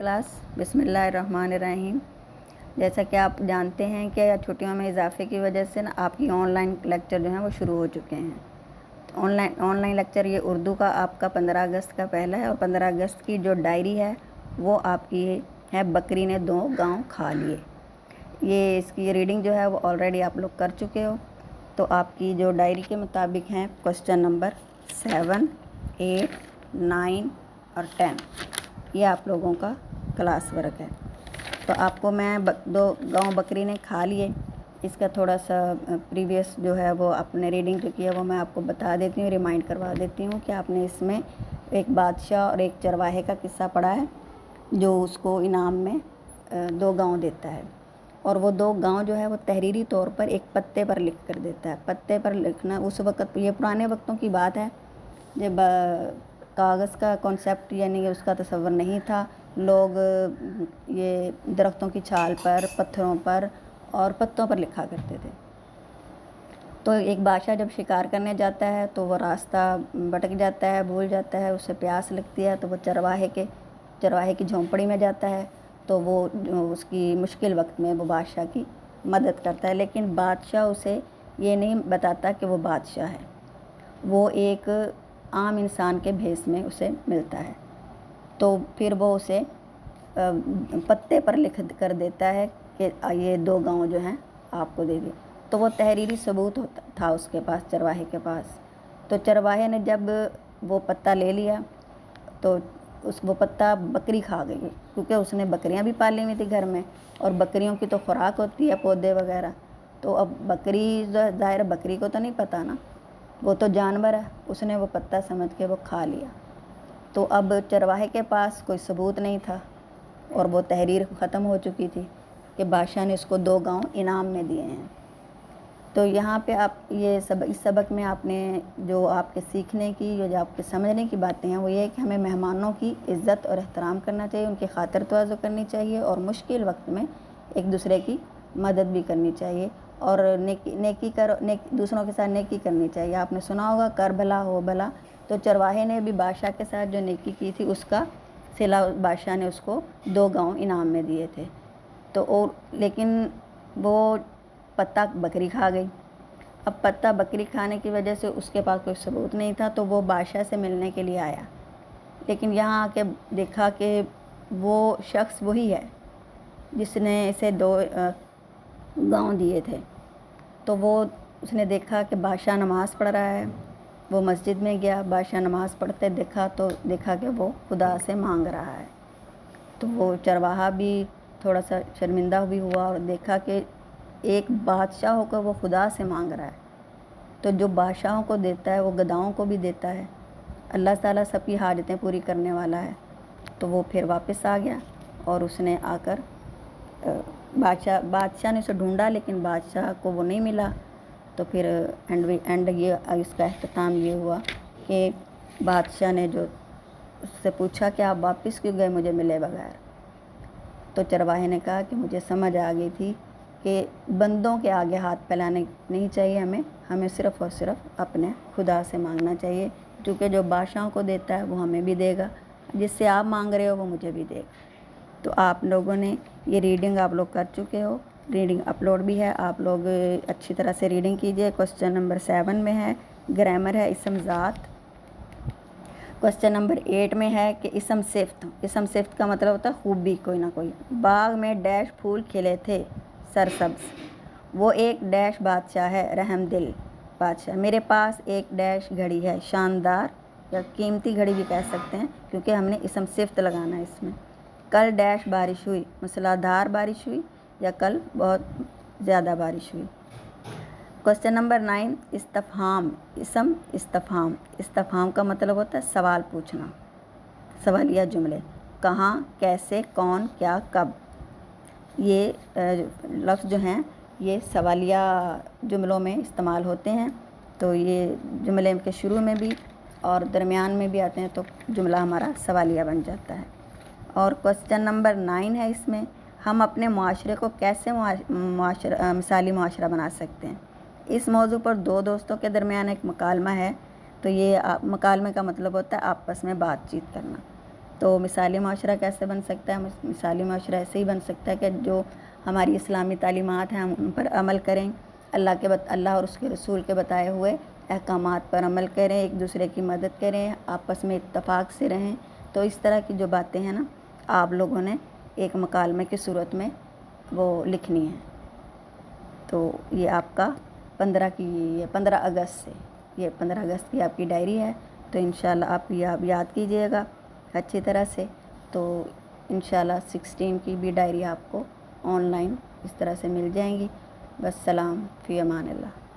Class बिस्मिल्लाहिर्रहमानिर्रहीम। जैसा कि आप जानते हैं कि छुट्टियों में इजाफे की वजह से ना आपकी ऑनलाइन लेक्चर जो हैं वो शुरू हो चुके हैं। तो ऑनलाइन लेक्चर ये उर्दू का आपका 15 अगस्त का पहला है और 15 अगस्त की जो डायरी है वो आपकी है बकरी ने 2 गांव खा लिए। ये इसकी रीडिंग जो है वो ऑलरेडी आप लोग कर चुके हो। तो आपकी जो डायरी के मुताबिक हैं क्वेश्चन नंबर 7, 8, 9 और 10 ये आप लोगों का क्लास वर्क है। तो आपको मैं 2 गांव बकरी ने खा लिए इसका थोड़ा सा प्रीवियस जो है वो आपने रीडिंग जो किया वो मैं आपको बता देती हूँ, रिमाइंड करवा देती हूँ कि आपने इसमें एक बादशाह और एक चरवाहे का किस्सा पढ़ा है जो उसको इनाम में 2 गांव देता है। और वो 2 गांव जो है वो तहरीरी तौर पर एक पत्ते पर लिख कर देता है। पत्ते पर लिखना उस वक़्त, ये पुराने वक्तों की बात है जब कागज़ का कॉन्सेप्ट यानी कि उसका तसव्वुर नहीं था। लोग ये दरख्तों की छाल पर, पत्थरों पर और पत्तों पर लिखा करते थे। तो एक बादशाह जब शिकार करने जाता है तो वो रास्ता भटक जाता है, भूल जाता है, उसे प्यास लगती है तो वो चरवाहे की झोंपड़ी में जाता है। तो वो उसकी मुश्किल वक्त में वो बादशाह की मदद करता है, लेकिन बादशाह उसे ये नहीं बताता कि वो बादशाह है। वो एक आम इंसान के भेस में उसे मिलता है। तो फिर वो उसे पत्ते पर लिख कर देता है कि ये 2 गांव जो हैं आपको दे दिए। तो वो तहरीरी सबूत था उसके पास, चरवाहे के पास। तो चरवाहे ने जब वो पत्ता ले लिया तो वो पत्ता बकरी खा गई, क्योंकि उसने बकरियां भी पाली हुई थी घर में और बकरियों की तो खुराक होती है पौधे वगैरह। तो अब बकरी ज़ाहिर बकरी को तो नहीं पता ना, वो तो जानवर है, उसने वो पत्ता समझ के वो खा लिया। तो अब चरवाहे के पास कोई सबूत नहीं था और वो तहरीर ख़त्म हो चुकी थी कि बादशाह ने उसको 2 गांव इनाम में दिए हैं। तो यहाँ पे आप इस सबक में आपने जो आपके सीखने की, जो आपके समझने की बातें हैं वो ये है कि हमें मेहमानों की इज़्ज़त और एहतराम करना चाहिए, उनकी खातिर तवाज़ु करनी चाहिए और मुश्किल वक्त में एक दूसरे की मदद भी करनी चाहिए और दूसरों के साथ नेकी करनी चाहिए। आपने सुना होगा कर भला हो भला। तो चरवाहे ने भी बादशाह के साथ जो नेकी की थी उसका सिला बादशाह ने उसको 2 गांव इनाम में दिए थे। तो और लेकिन वो पत्ता बकरी खा गई। अब पत्ता बकरी खाने की वजह से उसके पास कोई सबूत नहीं था, तो वो बादशाह से मिलने के लिए आया। लेकिन यहाँ आके देखा कि वो शख्स वही है जिसने इसे 2 गांव दिए थे। तो उसने देखा कि बादशाह नमाज़ पढ़ रहा है। वो मस्जिद में गया, बादशाह नमाज़ पढ़ते देखा कि वो खुदा से मांग रहा है। तो वो चरवाहा भी थोड़ा सा शर्मिंदा भी हुआ और देखा कि एक बादशाह होकर वो खुदा से मांग रहा है। तो जो बादशाहों को देता है वो गधाओं को भी देता है। अल्लाह ताला सबकी हाजतें पूरी करने वाला है। तो वो फिर वापस आ गया और उसने आकर बादशाह ने उसे ढूंढा, लेकिन बादशाह को वो नहीं मिला। तो फिर इसका अख्ताम ये हुआ कि बादशाह ने जो उससे पूछा कि आप वापस क्यों गए मुझे मिले बगैर। तो चरवाहे ने कहा कि मुझे समझ आ गई थी कि बंदों के आगे हाथ फैलाने नहीं चाहिए, हमें सिर्फ़ और सिर्फ अपने खुदा से मांगना चाहिए, क्योंकि जो बादशाहों को देता है वो हमें भी देगा, जिससे आप मांग रहे हो वो मुझे भी देगा। तो आप लोगों ने ये रीडिंग आप लोग कर चुके हो, रीडिंग अपलोड भी है, आप लोग अच्छी तरह से रीडिंग कीजिए। क्वेश्चन नंबर 7 में है ग्रामर है इसम ज़ात। क्वेश्चन नंबर 8 में है कि इसम सिफ्त का मतलब होता है खूबी, कोई ना कोई। बाग में डैश फूल खिले थे सरसब्ज, वो एक डैश बादशाह है रहमदिल बादशाह। मेरे पास एक डैश घड़ी है शानदार या कीमती घड़ी भी कह सकते हैं, क्योंकि हमने इसम सिफ्त लगाना है इसमें। कल डैश बारिश हुई, मूसलाधार बारिश हुई या कल बहुत ज़्यादा बारिश हुई। क्वेश्चन नंबर 9 इस्तफहाम इसम इस्तफहाम का मतलब होता है सवाल पूछना, सवालिया जुमले। कहाँ, कैसे, कौन, क्या, कब, ये लफ्ज़ जो हैं ये सवालिया जुमलों में इस्तेमाल होते हैं। तो ये जुमले के शुरू में भी और दरमियान में भी आते हैं, तो जुमला हमारा सवालिया बन जाता है। और क्वेश्चन नंबर 9 है इसमें हम अपने मुआशरे को कैसे मिसाली मुआशरा बना सकते हैं। इस मौजू पर 2 दोस्तों के दरमियान एक मुकालमा है। तो ये मकालमे का मतलब होता है आपस में बातचीत करना। تو مثالی معاشرہ کیسے بن سکتا ہے؟ مثالی معاشرہ ایسے ہی بن سکتا ہے کہ جو ہماری اسلامی تعلیمات ہیں ہم ان پر عمل کریں، اللہ اور اس کے رسول کے بتائے ہوئے احکامات پر عمل کریں، ایک دوسرے کی مدد کریں، آپس میں اتفاق سے رہیں۔ تو اس طرح کی جو باتیں ہیں نا آپ لوگوں نے ایک مکالمے کی صورت میں وہ لکھنی ہے۔ تو یہ آپ کا 15 اگست سے، یہ 15 اگست کی آپ کی ڈائری ہے، تو انشاءاللہ آپ یاد کیجئے گا اچھی طرح سے۔ تو انشاءاللہ 16 کی بھی ڈائری آپ کو آن لائن اس طرح سے مل جائیں گی۔ والسلام فی امان اللہ۔